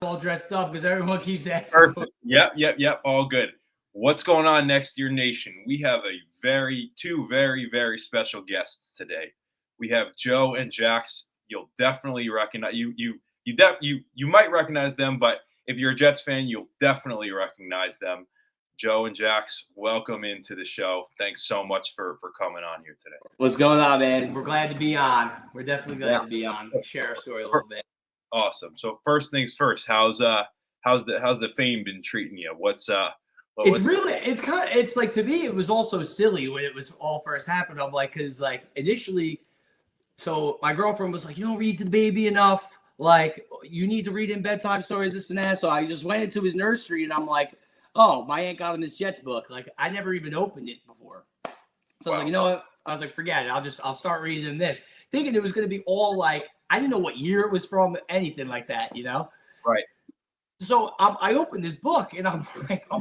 all dressed up because everyone keeps asking. Perfect. Yep. All good. What's going on next year, Nation? We have two very special guests today. We have Joe and Jax. You'll definitely recognize you might recognize them, but if you're a Jets fan, you'll definitely recognize them. Joe and Jax, welcome into the show. Thanks so much for coming on here today. What's going on, man? We're glad to be on. We're definitely glad to be on. Share our story a little bit. Awesome. So first things first, how's the fame been treating you? It's like, to me, it was also silly when it was all first happened. I'm like, because like initially, so my girlfriend was like, you don't read to the baby enough. Like, you need to read him bedtime stories, this and that. So I just went into his nursery and I'm like, oh, my aunt got him this Jets book. Like, I never even opened it before. So I was like, you know what? I was like, forget it. I'll start reading him this. Thinking it was going to be all like, I didn't know what year it was from, anything like that, you know? Right. So I opened this book and I'm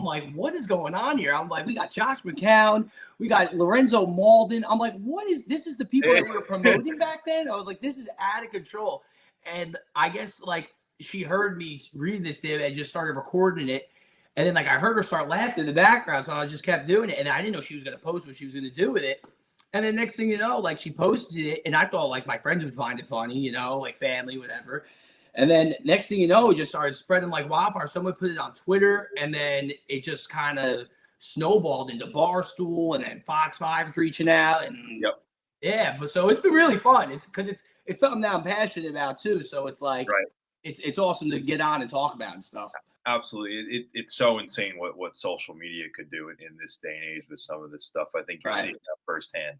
like, what is going on here? I'm like, we got Josh McCown, we got Lorenzo Malden. I'm like, this is the people that we were promoting back then? I was like, this is out of control. And I guess like she heard me read this thing and just started recording it. And then like I heard her start laughing in the background. So I just kept doing it. And I didn't know she was going to post what she was going to do with it. And then next thing you know, like she posted it and I thought like my friends would find it funny, you know, like family, whatever. And then next thing you know, it just started spreading like wildfire. Someone put it on Twitter and then it just kind of snowballed into Barstool and then Fox 5 reaching out. And yeah, but so it's been really fun. It's because it's something that I'm passionate about too. So it's like, it's awesome to get on and talk about and stuff. Absolutely. It's so insane what social media could do in this day and age with some of this stuff. I think you're seeing that firsthand.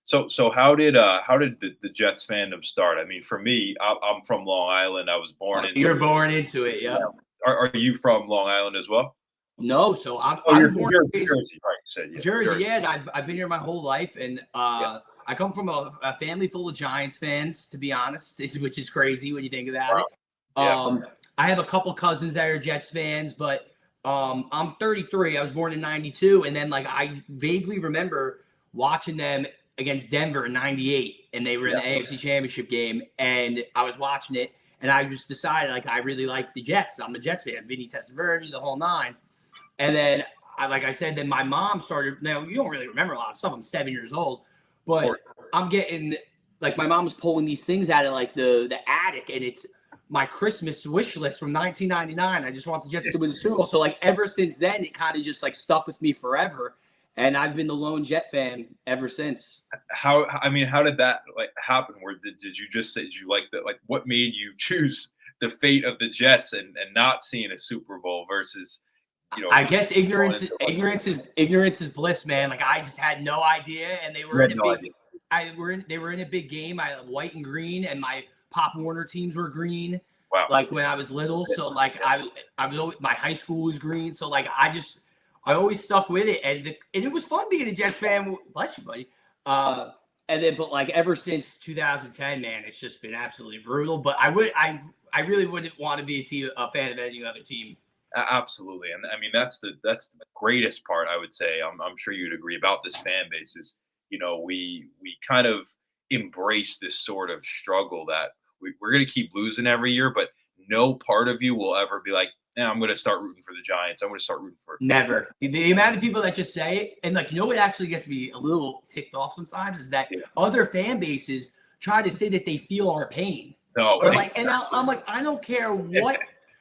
So how did the Jets fandom start? I mean, for me, I'm from Long Island. I was born into You're born into it, yeah. Are you from Long Island as well? No, so I'm born in Jersey, right? Jersey, yeah. And I've been here my whole life, and I come from a family full of Giants fans, to be honest, which is crazy when you think about it. I have a couple cousins that are Jets fans, but I'm 33. I was born in 92, and then like I vaguely remember watching them against Denver in 98, and they were in the AFC Championship game, and I was watching it, and I just decided, like, I really like the Jets. I'm a Jets fan. Vinny Testaverde, the whole nine. And then, like I said, then my mom started, now, you don't really remember a lot of stuff. I'm 7 years old, but I'm getting, like, my mom was pulling these things out of, like, the attic, and it's my Christmas wish list from 1999. I just want the Jets to win the Super Bowl. So, like, ever since then, it kind of just, like, stuck with me forever. And I've been the lone Jet fan ever since. How did that like happen? Where did you just say, did you like that? Like, what made you choose the fate of the Jets and not seeing a Super Bowl versus, you know? I guess ignorance is bliss, man. Like I just had no idea, and they were they were in a big game. I white and green, and my Pop Warner teams were green. Wow. Like when I was little, so like I was always, my high school was green, so like I always stuck with it, and it was fun being a Jets fan. Bless you, buddy. And then, but like ever since 2010, man, it's just been absolutely brutal. But I really wouldn't want to be a fan of any other team. Absolutely, and I mean that's the greatest part. I would say I'm sure you'd agree about this fan base is, you know, we kind of embrace this sort of struggle that we're going to keep losing every year, but no part of you will ever be like, I'm going to start rooting for the Giants. I'm going to start rooting for never. The amount of people that just say it, and like, you know what actually gets me a little ticked off sometimes is that other fan bases try to say that they feel our pain. No, or like, and I'm like, I don't care what.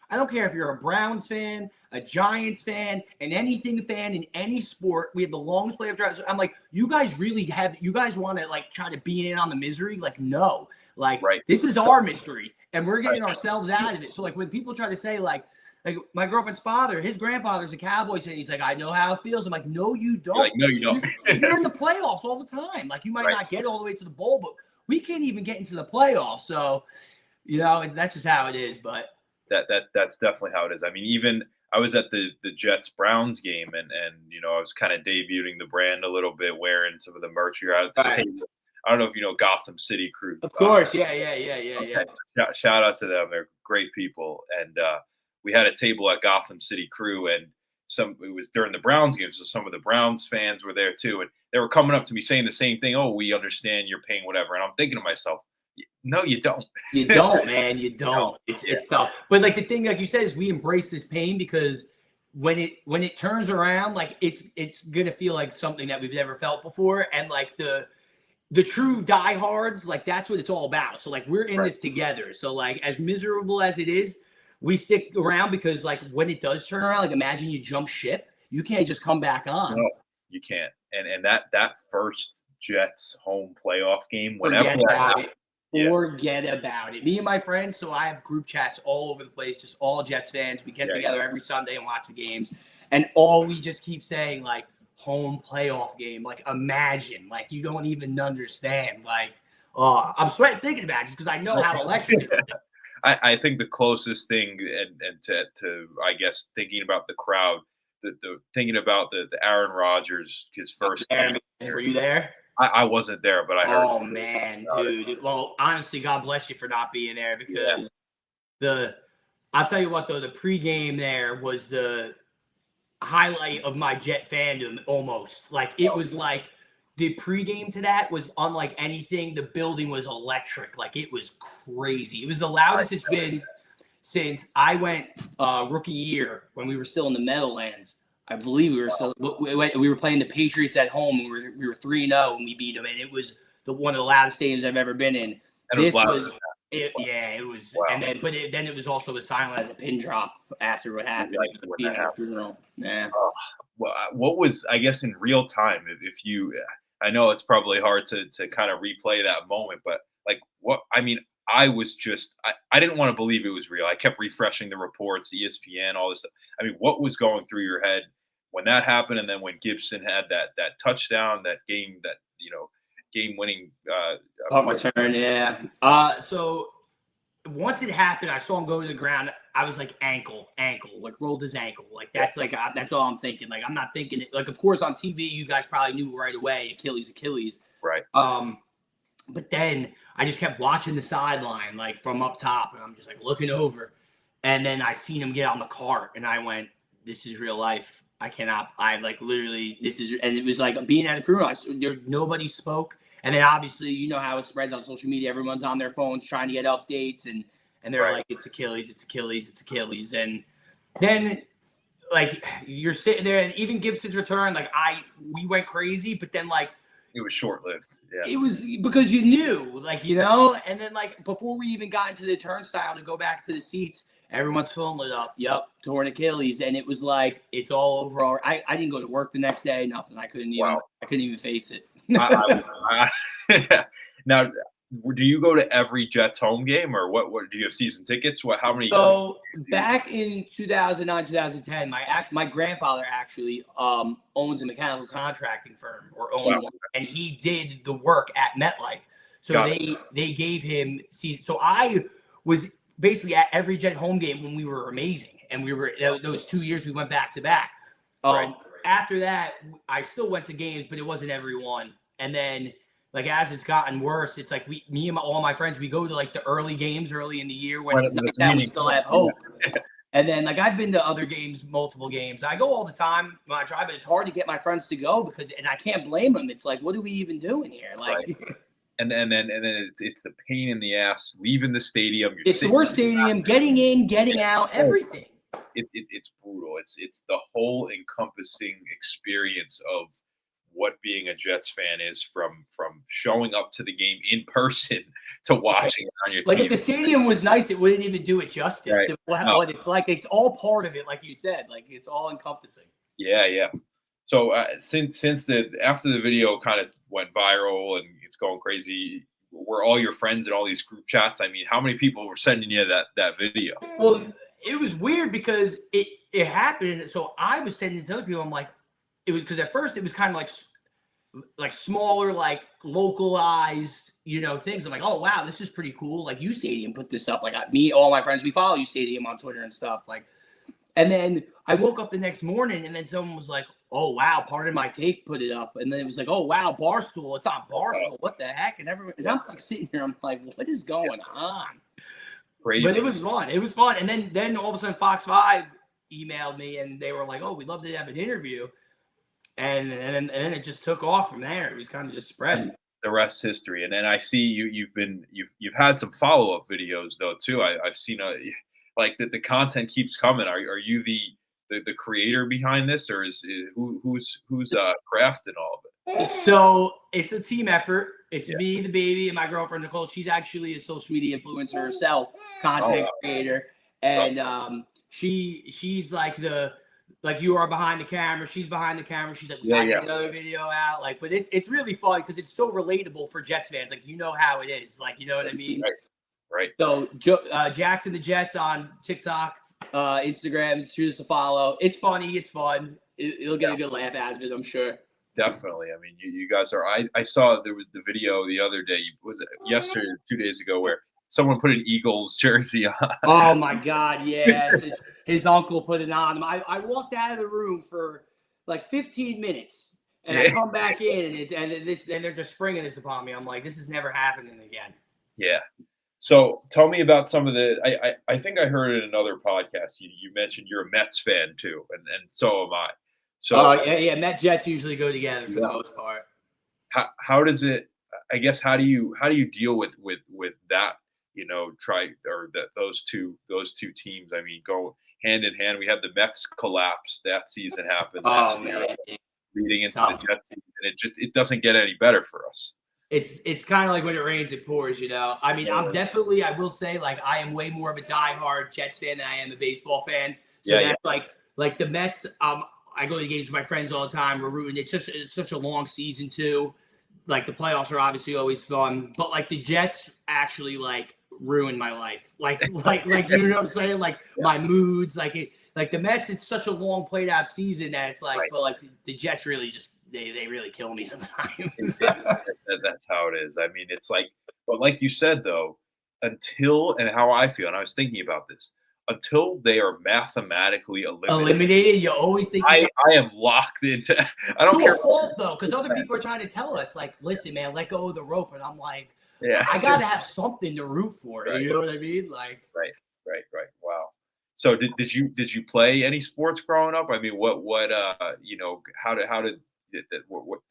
I don't care if you're a Browns fan, a Giants fan, an anything fan in any sport. We have the longest playoff drive. So I'm like, you guys want to like try to be in on the misery? Like, no. Like, this is our mystery, and we're getting ourselves out of it. So like when people try to say like my girlfriend's father, his grandfather's a Cowboys fan. He's like, I know how it feels. I'm like, no, you don't. Like, no, you don't. You're in the playoffs all the time. Like, you might not get all the way to the bowl, but we can't even get into the playoffs. So, you know, that's just how it is. But that's definitely how it is. I mean, even I was at the Jets Browns game, and you know, I was kind of debuting the brand a little bit, wearing some of the merch here out at this table. I don't know if you know Gotham City Crew. Of course, yeah. Shout out to them. They're great people, and we had a table at Gotham City Crew, and it was during the Browns game, so some of the Browns fans were there too, and they were coming up to me saying the same thing. Oh, we understand your pain, whatever. And I'm thinking to myself, No, you don't. You don't, man. You don't. It's tough. But like the thing, like you said, is we embrace this pain because when it turns around, like it's gonna feel like something that we've never felt before. And like the true diehards, like that's what it's all about. So like we're in this together. So like as miserable as it is, we stick around because like when it does turn around, like imagine you jump ship, you can't just come back on. No, you can't. And that first Jets home playoff game, whenever Forget that about happened, it. Forget about it. Me and my friends, so I have group chats all over the place, just all Jets fans. We get together every Sunday and watch the games. And all we just keep saying, like, home playoff game. Like, imagine. Like, you don't even understand. Like, I'm sweating thinking about it just because I know how electric it is. I think the closest thing, and to I guess thinking about the crowd, the thinking about the Aaron Rodgers, his first game. Were you there? I wasn't there, but I heard. Oh man, dude. Well, honestly, God bless you for not being there because I'll tell you what though, the pregame there was the highlight of my Jet fandom almost. Like it was like the pregame to that was unlike anything. The building was electric. Like it was crazy. It was the loudest it's been since I went rookie year when we were still in the Meadowlands. I believe we were playing the Patriots at home and we were 3-0 and we beat them, and it was one of the loudest stadiums I've ever been in. And it was wow. And then then it was also as silent as a pin drop after what happened. It was being at a funeral. Yeah. Well, what was, I guess, in real time, if you, I know it's probably hard to kind of replay that moment, but like what, I mean, I was just, I didn't want to believe it was real. I kept refreshing the reports, ESPN, all this stuff. I mean, what was going through your head when that happened? And then when Gibson had that touchdown, that game winning punt return, yeah. So once it happened, I saw him go to the ground. I was like ankle, like rolled his ankle. Like that's like that's all I'm thinking. Like I'm not thinking it. Like of course on TV, you guys probably knew right away, Achilles. Right. But then I just kept watching the sideline, like from up top, and I'm just like looking over, and then I seen him get on the cart, and I went, "This is real life. I cannot. I like literally. This is." And it was like being at a funeral. Nobody spoke. And then obviously, you know how it spreads on social media. Everyone's on their phones trying to get updates, and they're like, "It's Achilles." And then, like, you're sitting there, and even Gibson's return, like, we went crazy, but then, like, it was short-lived. Yeah, it was because you knew, like, you know. And then, like, before we even got into the turnstile to go back to the seats, everyone's filling it up. Yep, torn Achilles, and it was like it's all over. I didn't go to work the next day. Nothing. I couldn't even face it. Now, do you go to every Jets home game, or what do you have season tickets? How many? So back in 2009, 2010, my grandfather actually owns a mechanical contracting firm, or owned one, and he did the work at MetLife. So they gave him season. So I was basically at every Jet home game when we were amazing, and we were those 2 years we went back to back. After that, I still went to games, but it wasn't every one. And then, like, as it's gotten worse, it's like me and all my friends, we go to like the early games early in the year when it's not that we still have hope. And then, like, I've been to other games, multiple games. I go all the time when I try, but it's hard to get my friends to go and I can't blame them. It's like, what are we even doing here? Like, and then it's the pain in the ass leaving the stadium. It's the worst stadium, getting in, getting out, everything. It's brutal. It's the whole encompassing experience of what being a Jets fan is, from showing up to the game in person to watching it on your TV. Like if the stadium was nice, it wouldn't even do it justice. Right. But it's like it's all part of it, like you said. Like it's all encompassing. Yeah. So since after the video kind of went viral and it's going crazy, were all your friends in all these group chats? I mean, how many people were sending you that video? Well, it was weird because it happened. So I was sending it to other people. I'm like, it was because at first it was kind of like smaller, like localized, things. I'm like, oh wow, this is pretty cool. Like U Stadium put this up. Like all my friends, we follow U Stadium on Twitter and stuff. Like, and then I woke up the next morning and then someone was like, oh wow, Pardon My Take put it up. And then it was like, oh wow, Barstool, it's on Barstool. What the heck? And I'm like sitting here, I'm like, what is going on? Crazy. But it was fun. And then all of a sudden Fox 5 emailed me and they were like, oh, we'd love to have an interview. And then it just took off from there. It was kind of just spread. the rest history. And then I see you've had some follow-up videos though too. I've seen like the content keeps coming. Are you the creator behind this, or who's crafting all of it? So it's a team effort. It's Yeah. me, the baby, and my girlfriend Nicole. She's actually a social media influencer herself, content creator, and she's like you are behind the camera. She's behind the camera. She's like, we gotta get another video out. Like, but it's really fun because it's so relatable for Jets fans. Like, you know how it is. Like, you know what I mean? Right. So Jackson the Jets on TikTok, Instagram. Choose to follow. It's funny. It's fun. It'll get a good laugh out of it, I'm sure. Definitely. I mean, you guys are. I saw there was the video the other day. Was it yesterday or 2 days ago where someone put an Eagles jersey on? Oh my God! Yes, his uncle put it on him. I walked out of the room for like 15 minutes, and I come back in, and they're just springing this upon me. I'm like, this is never happening again. Yeah. So tell me about some of the. I think I heard in another podcast you mentioned you're a Mets fan too, and so am I. So yeah, Met Jets usually go together for the most part. How does it? I guess how do you deal with that? Those two teams. I mean, go hand in hand. We had the Mets collapse that season happened last year, leading into the Jets season. It doesn't get any better for us. It's kind of like when it rains, it pours. I mean, I will say, like, I am way more of a diehard Jets fan than I am a baseball fan. So that's like the Mets. I go to games with my friends all the time. We're rooting. It's such a long season too. Like, the playoffs are obviously always fun, but like the Jets actually like ruined my life. Like you know what I'm saying? Like my moods. Like the Mets. It's such a long played out season that it's like, but like the Jets really just they really kill me sometimes. That's how it is. I mean, it's like, but like you said though, and how I feel, and I was thinking about this. Until they are mathematically eliminated, you always think I am locked into. I don't care. Fault though, because other people are trying to tell us, like, listen, man, let go of the rope, and I'm like, I gotta have something to root for. Right. You know what I mean? Like, right. Wow. So did you play any sports growing up? I mean, how did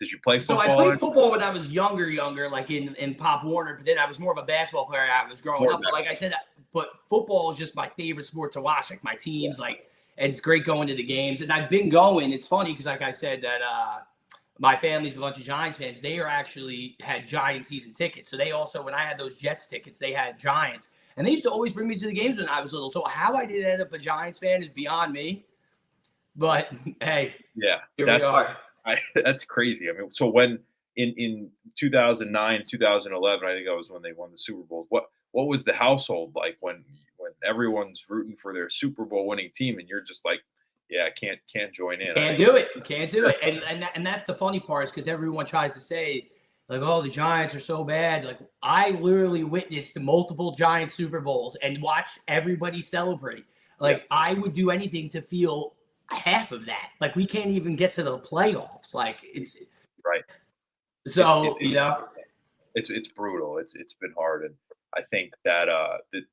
you play football? So I played football when I was younger, like in Pop Warner. But then I was more of a basketball player. I was growing up, but like I said, but football is just my favorite sport to watch. Like my teams, and it's great going to the games. And I've been going. It's funny because, like I said, that my family's a bunch of Giants fans. They actually had Giant season tickets. So they also, when I had those Jets tickets, they had Giants, and they used to always bring me to the games when I was little. So how I did end up a Giants fan is beyond me. But hey, here we are. That's crazy. I mean, so when in 2009, 2011, I think that was when they won the Super Bowl. What was the household like when everyone's rooting for their Super Bowl winning team and you're just like, I can't join in. Can't do it. And that's the funny part, is because everyone tries to say, like, oh, the Giants are so bad. Like, I literally witnessed multiple Giant Super Bowls and watched everybody celebrate. Like, I would do anything to feel half of that. Like, we can't even get to the playoffs. Like, it's right. So it's brutal. It's been hard, and I think that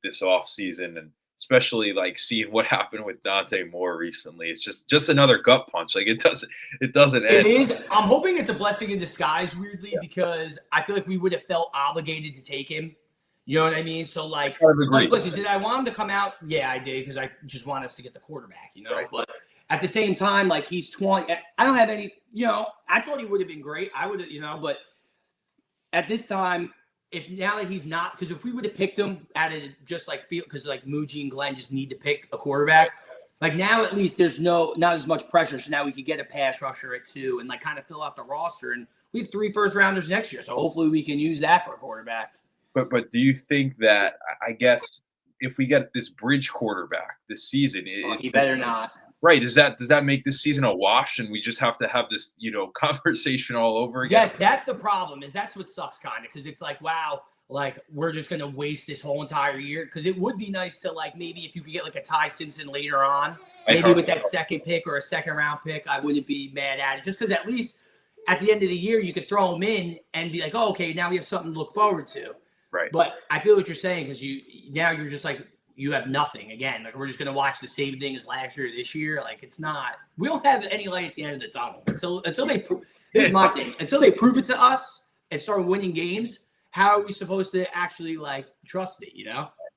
this off season, and especially like seeing what happened with Dante Moore recently, it's just another gut punch. Like it doesn't end. It is. I'm hoping it's a blessing in disguise, weirdly, because I feel like we would have felt obligated to take him. You know what I mean? So like listen, did I want him to come out? Yeah, I did, because I just want us to get the quarterback. But at the same time, like, he's 20. I don't have any. I thought he would have been great. I would have. But at this time, now that he's not, because if we would have picked him out of just like because like Muji and Glenn just need to pick a quarterback, like now at least there's not as much pressure. So now we could get a pass rusher at 2 and like kind of fill out the roster. And we have 3 first rounders next year, so hopefully we can use that for a quarterback. But do you think that, I guess, if we get this bridge quarterback this season, he better not. Right. Does that make this season a wash, and we just have to have this, conversation all over again? Yes, that's the problem. That's what sucks, kind of, because it's like, wow, like, we're just going to waste this whole entire year. Because it would be nice to, like, maybe if you could get like a Ty Simpson later on, maybe with that second pick or a second round pick, I wouldn't be mad at it. Just because at least at the end of the year, you could throw him in and be like, oh, okay, now we have something to look forward to. Right. But I feel what you're saying, because you're just like, you have nothing again. Like, we're just going to watch the same thing as last year, this year. Like, it's not. We don't have any light at the end of the tunnel until they prove. This is my thing. Until they prove it to us, and start winning games, how are we supposed to actually like trust it?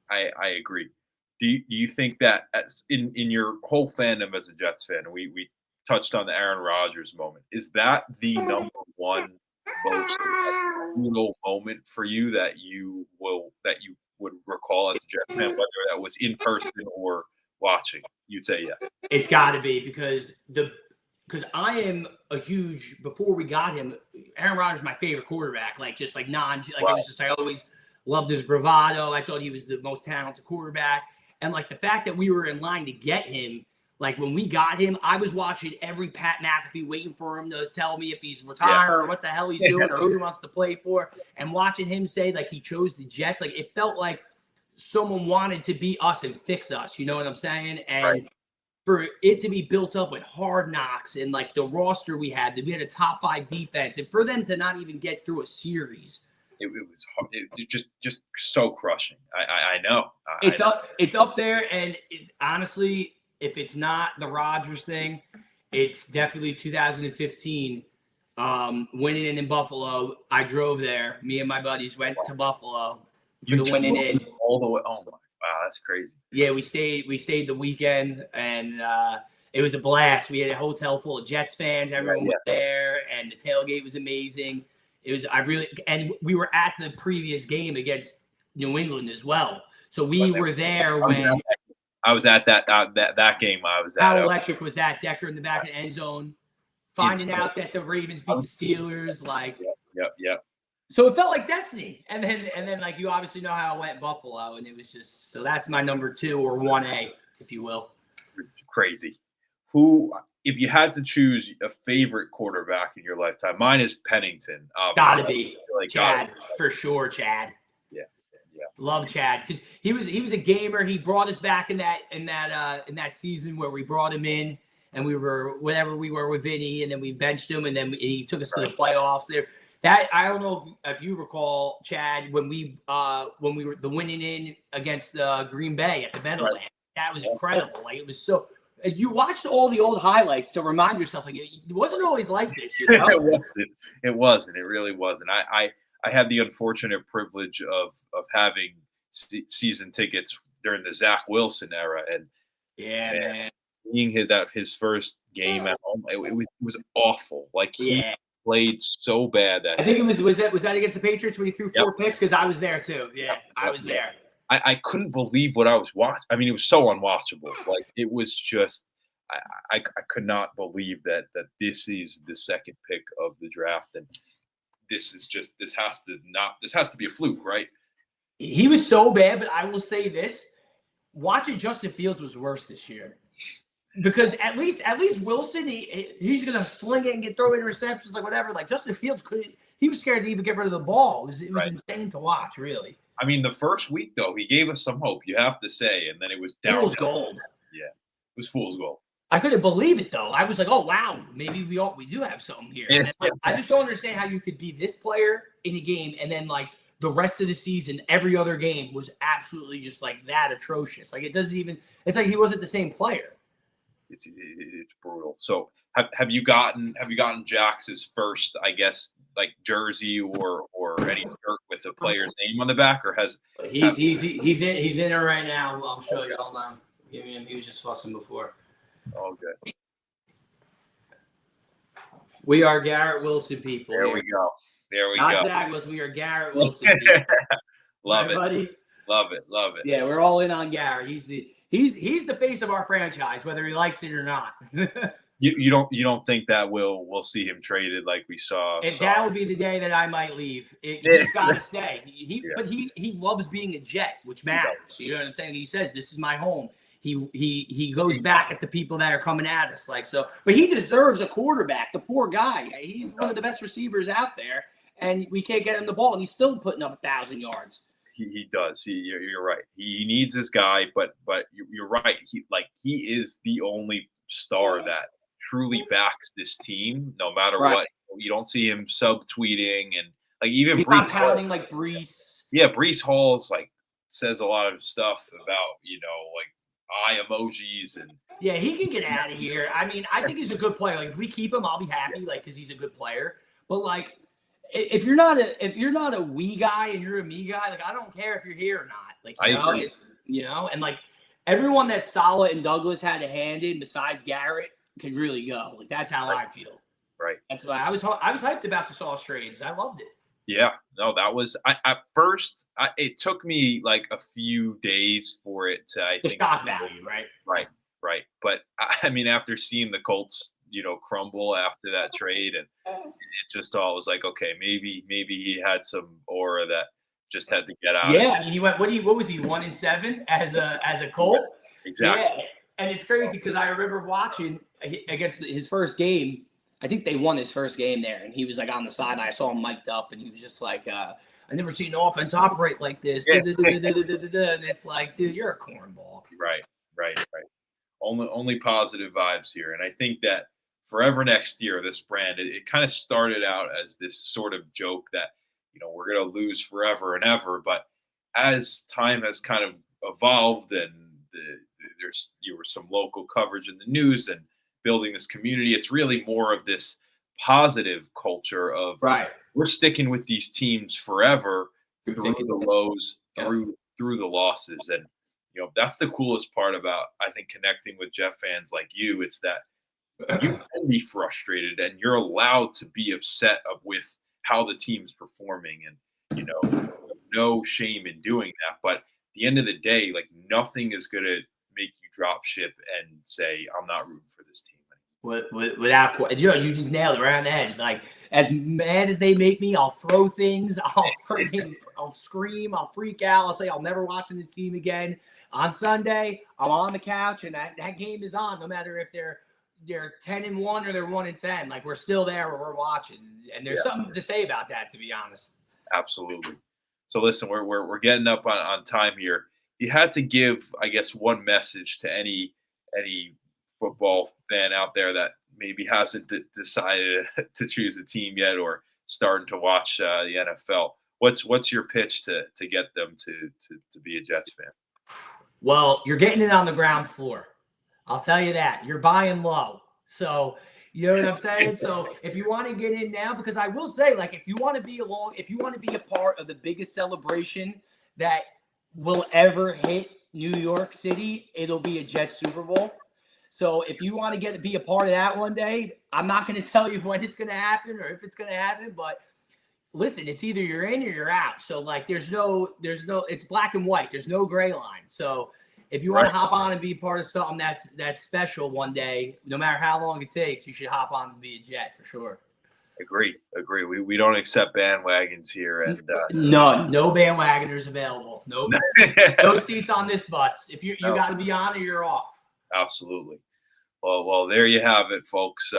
I agree. Do you think that in your whole fandom as a Jets fan, we touched on the Aaron Rodgers moment. Is that the number one most brutal moment for you that you would recall as a Jets fan, whether that was in person or watching? You'd say yes. It's got to be because I am a huge, before we got him, Aaron Rodgers is my favorite quarterback. Like just like it was just I always loved his bravado. I thought he was the most talented quarterback, and like the fact that we were in line to get him. Like when we got him, I was watching every Pat McAfee waiting for him to tell me if he's retired or what the hell he's doing or who he wants to play for. And watching him say like he chose the Jets, like it felt like someone wanted to be us and fix us. You know what I'm saying? And for it to be built up with Hard Knocks and like the roster we had a top 5 defense, and for them to not even get through a series. It was hard. It just so crushing. I know. It's up there, and honestly, if it's not the Rodgers thing, it's definitely 2015 winning in Buffalo. I drove there. Me and my buddies went to Buffalo for the winning in. All the way. Oh my! Wow, that's crazy. Yeah, we stayed the weekend, and it was a blast. We had a hotel full of Jets fans. Everyone was there, and the tailgate was amazing. And we were at the previous game against New England as well. So we were there when. I was at that game. I was at. How electric was that? Decker in the back of the end zone, finding out that the Ravens beat the Steelers. Like, yep. So it felt like destiny. And then like you obviously know how it went Buffalo, and it was just so that's my number 2 or 1A, if you will. Crazy. Who, if you had to choose a favorite quarterback in your lifetime, mine is Pennington. Gotta be Chad for sure. Chad. Yeah. Love Chad because he was a gamer. He brought us back in that season where we brought him in and we were whatever we were with Vinny, and then we benched him, and then he took us to the playoffs there. That I don't know if you recall, Chad, when we were the winning in against Green Bay at the Meadowlands. That was incredible. Like it was so. You watched all the old highlights to remind yourself like it wasn't always like this. You know? It wasn't. It really wasn't. I had the unfortunate privilege of having season tickets during the Zach Wilson era, and man, seeing his first game at home, it was awful. Like he played so bad that I think it was that against the Patriots where he threw 4 picks, because I was there too. Yeah, I was there. I couldn't believe what I was watching. I mean, it was so unwatchable. Like it was just I could not believe that this is the second pick of the draft, and this has to be a fluke, right? He was so bad, but I will say this: watching Justin Fields was worse this year, because at least Wilson he's gonna sling it and throw interceptions like whatever. Like Justin Fields he was scared to even get rid of the ball. It was insane to watch, really. I mean, the first week though, he gave us some hope. You have to say, and then it was down. Fool's gold. Yeah, it was fool's gold. I couldn't believe it though. I was like, "Oh wow, maybe we do have something here." And then, I just don't understand how you could be this player in a game and then like the rest of the season, every other game was absolutely just like that atrocious. Like it doesn't even. It's like he wasn't the same player. It's brutal. So have you gotten Jax's first, I guess, like jersey or any shirt with a player's name on the back, or has he's in there right now? I'll show you. Hold on. Give me him. He was just fussing before. Oh, good. We are Garrett Wilson people. There we go. Not Zach Wilson. We are Garrett Wilson people. Love it, buddy. Love it. Yeah, we're all in on Garrett. He's the face of our franchise, whether he likes it or not. You don't think that we'll see him traded like we saw? And that will be the day that I might leave. He's got to stay. But he loves being a Jet, which matters. You know what I'm saying? He says, "This is my home." He goes back at the people that are coming at us like so. But he deserves a quarterback. The poor guy. He's one of the best receivers out there, and we can't get him the ball, and he's still putting up 1,000 yards. He does. You're right. He needs this guy, but you're right. He is the only star that truly backs this team, no matter what. You don't see him subtweeting and like even he's Breece not pouting like Breece. Yeah, Breece Hall's like says a lot of stuff about like eye emojis and yeah, he can get out of here. I mean, I think he's a good player. Like if we keep him, I'll be happy. Like because he's a good player. But like if you're not a we guy and you're a me guy, like I don't care if you're here or not. Like I agree. it's and like everyone that Salah and Douglas had a hand in besides Garrett could really go. Like that's how I feel. Right. That's why I was hyped about the Sauce trades. I loved it. Yeah, no, that was at first. It took me like a few days for it to. I The think shock value, right? Right. But I mean, after seeing the Colts, crumble after that trade, and it just all was like, okay, maybe he had some aura that just had to get out. Yeah, I mean, he went. What was he 1-7 as a Colt? Exactly. Yeah, and it's crazy because I remember watching against his first game. I think they won his first game there, and he was like on the side. I saw him mic'd up, and he was just like, "I never seen an offense operate like this." Yeah. And it's like, dude, you're a cornball. Right. Only positive vibes here, and I think that forever next year, this brand it kind of started out as this sort of joke that we're gonna lose forever and ever, but as time has kind of evolved and there's some local coverage in the news and building this community, it's really more of this positive culture of we're sticking with these teams forever through the lows, through the losses, and that's the coolest part about I think connecting with Jeff fans like you. It's that you can be frustrated and you're allowed to be upset with how the team's performing, and no shame in doing that. But at the end of the day, like nothing is gonna make you drop ship and say I'm not rooting for this team. Without you just nailed it right on the head. Like as mad as they make me, I'll throw things, I'll scream, I'll freak out, I'll say I'll never watch this team again. On Sunday, I'm on the couch and that game is on, no matter if they're 10-1 or they're 1-10. Like we're still there where we're watching, and there's something to say about that, to be honest. Absolutely. So listen, we're getting up on time here. You had to give, I guess, one message to any football fan out there that maybe hasn't decided to choose a team yet or starting to watch the NFL. What's your pitch to get them to be a Jets fan? Well, you're getting it on the ground floor. I'll tell you that. You're buying low. So, you know what I'm saying? So, if you want to get in now, because I will say, like, if you want to be a part of the biggest celebration that will ever hit New York City, it'll be a Jets Super Bowl. So, if you want to be a part of that one day, I'm not going to tell you when it's going to happen or if it's going to happen, but listen, it's either you're in or you're out. So like there's no it's black and white. There's no gray line. So if you want to hop on and be part of something that's special one day, no matter how long it takes, you should hop on and be a Jet for sure. Agree. We don't accept bandwagons here, and no bandwagoners available. Nope. No seats on this bus. If you got to be on or you're off. Absolutely. Well, there you have it, folks.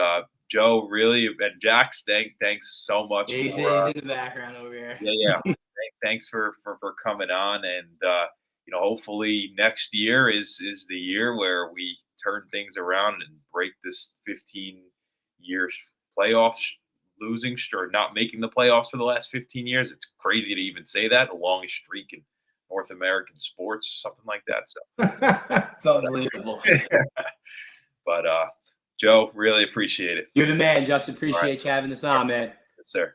Joe, really, and Jax, thanks so much. He's in the background over here. Yeah. Thanks for coming on, and hopefully next year is the year where we turn things around and break this 15-year playoff losing or not making the playoffs for the last 15 years. It's crazy to even say that, the longest streak in North American sports, something like that. So it's unbelievable. But Joe, really appreciate it. You're the man, Justin. Appreciate you having us on, man. Yes, sir.